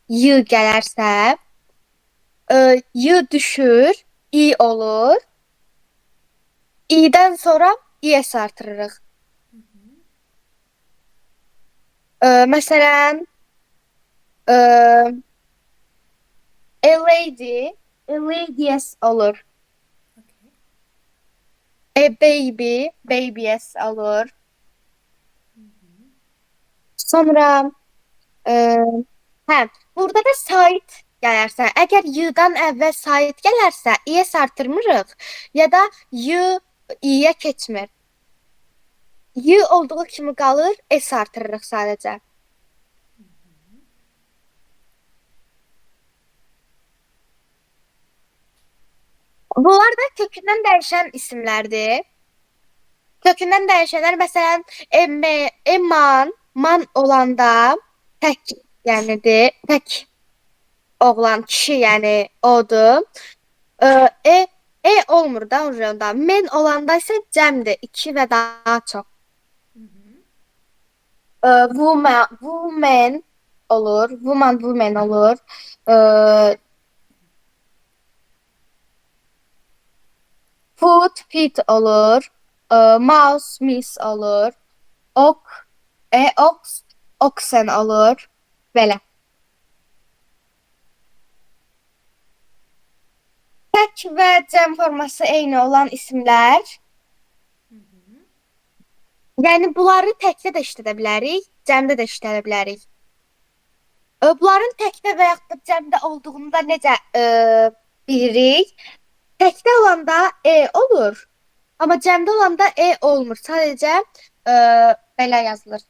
y gələrsə, y düşür, i olur. İ'dən sonra is artırırıq. Məsələn, e, a lady, a ladies olur. Okay. A baby, babies olur. Sonra e, hə, burada da sait gələrsə, əgər y-dan əvvəl sait gələrsə, is artırmırıq ya da y i-yə keçmir. Y olduğu kimi qalır, s artırırıq sadəcə. Bunlar da kökündən dəyişən isimlərdir. Kökündən dəyişənlər məsələn eman, man olanda tək yənidir, tək oğlan, kişi yəni odur. E, olmur da onda. Men olanda isə cəmdir, iki və daha çox. Woman olur, woman olur. Foot, feet olur. Mouse, miss olur. Ok, oxen olur. Belə. Tək və cəm forması eyni olan isimlər. Yəni bunları təkdə də işlədə bilərik, cəmdə də işlədə bilərik. Bunların təkdə və yaxud da cəmdə olduğunu da necə bilirik? Təkdə olanda olur. Amma cəmdə olanda olmur. Sadəcə belə yazılır.